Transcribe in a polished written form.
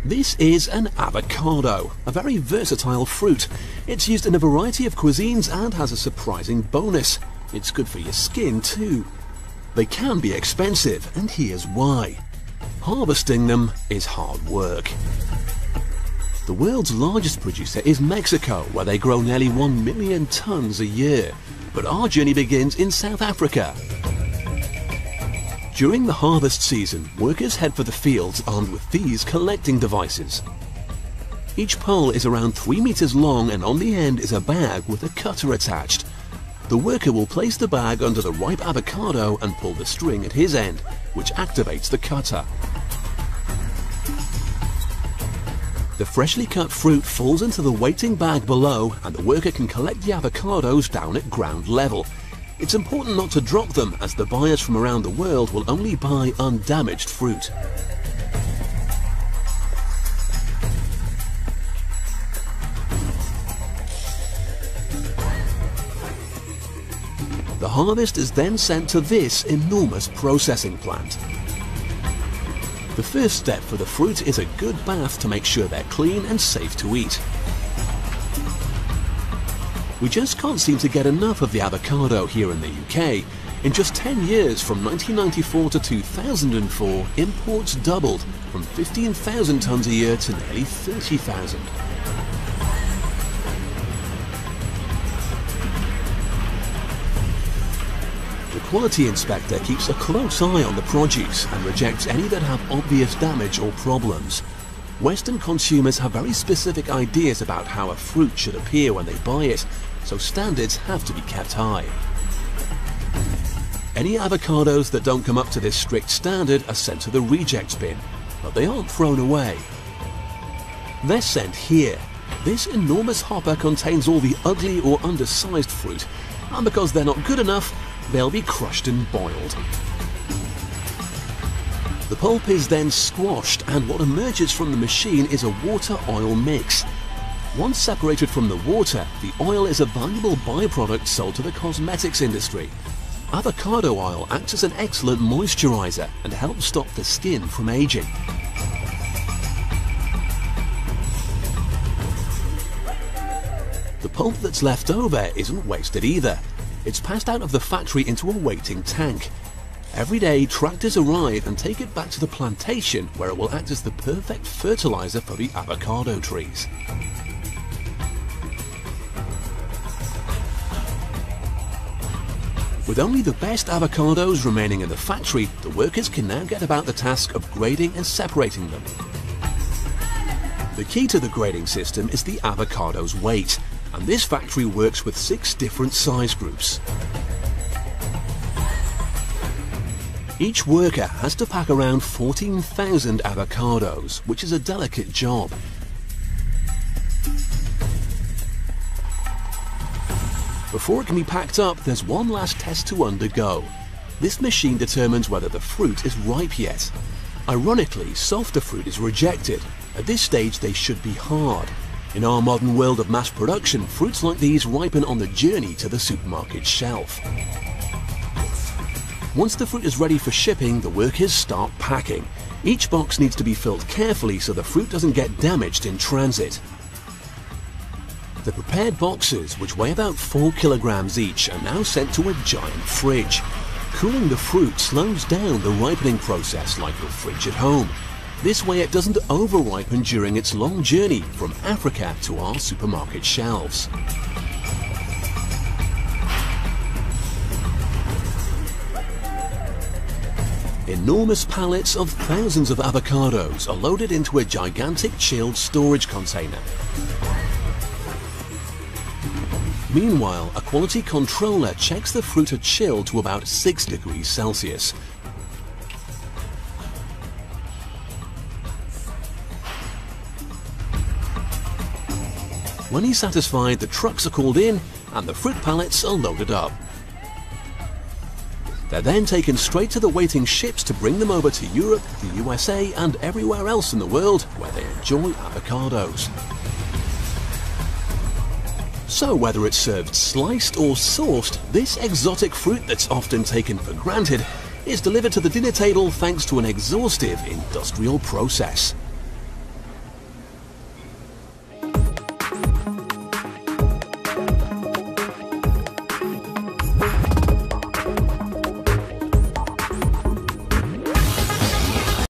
This is an avocado, a very versatile fruit. It's used in a variety of cuisines and has a surprising bonus. It's good for your skin too. They can be expensive, and here's why. Harvesting them is hard work. The world's largest producer is Mexico, where they grow nearly 1 million tons a year. But our journey begins in South Africa. During the harvest season, workers head for the fields armed with these collecting devices. Each pole is around 3 meters long, and on the end is a bag with a cutter attached. The worker will place the bag under the ripe avocado and pull the string at his end, which activates the cutter. The freshly cut fruit falls into the waiting bag below, and the worker can collect the avocados down at ground level. It's important not to drop them, as the buyers from around the world will only buy undamaged fruit. The harvest is then sent to this enormous processing plant. The first step for the fruit is a good bath to make sure they're clean and safe to eat. We just can't seem to get enough of the avocado here in the UK. In just 10 years, from 1994 to 2004, imports doubled from 15,000 tonnes a year to nearly 30,000. The quality inspector keeps a close eye on the produce and rejects any that have obvious damage or problems. Western consumers have very specific ideas about how a fruit should appear when they buy it, so standards have to be kept high. Any avocados that don't come up to this strict standard are sent to the reject bin, but they aren't thrown away. They're sent here. This enormous hopper contains all the ugly or undersized fruit, and because they're not good enough, they'll be crushed and boiled. The pulp is then squashed, and what emerges from the machine is a water-oil mix. Once separated from the water, the oil is a valuable byproduct sold to the cosmetics industry. Avocado oil acts as an excellent moisturizer and helps stop the skin from aging. The pulp that's left over isn't wasted either. It's passed out of the factory into a waiting tank. Every day, tractors arrive and take it back to the plantation, where it will act as the perfect fertilizer for the avocado trees. With only the best avocados remaining in the factory, the workers can now get about the task of grading and separating them. The key to the grading system is the avocado's weight, and this factory works with 6 different size groups. Each worker has to pack around 14,000 avocados, which is a delicate job. Before it can be packed up, there's one last test to undergo. This machine determines whether the fruit is ripe yet. Ironically, softer fruit is rejected. At this stage, they should be hard. In our modern world of mass production, fruits like these ripen on the journey to the supermarket shelf. Once the fruit is ready for shipping, the workers start packing. Each box needs to be filled carefully so the fruit doesn't get damaged in transit. The prepared boxes, which weigh about 4 kilograms each, are now sent to a giant fridge. Cooling the fruit slows down the ripening process like your fridge at home. This way it doesn't over-ripen during its long journey from Africa to our supermarket shelves. Enormous pallets of thousands of avocados are loaded into a gigantic chilled storage container. Meanwhile, a quality controller checks the fruit are chilled to about 6 degrees Celsius. When he's satisfied, the trucks are called in and the fruit pallets are loaded up. They're then taken straight to the waiting ships to bring them over to Europe, the USA and everywhere else in the world where they enjoy avocados. So whether it's served sliced or sauced, this exotic fruit that's often taken for granted is delivered to the dinner table thanks to an exhaustive industrial process.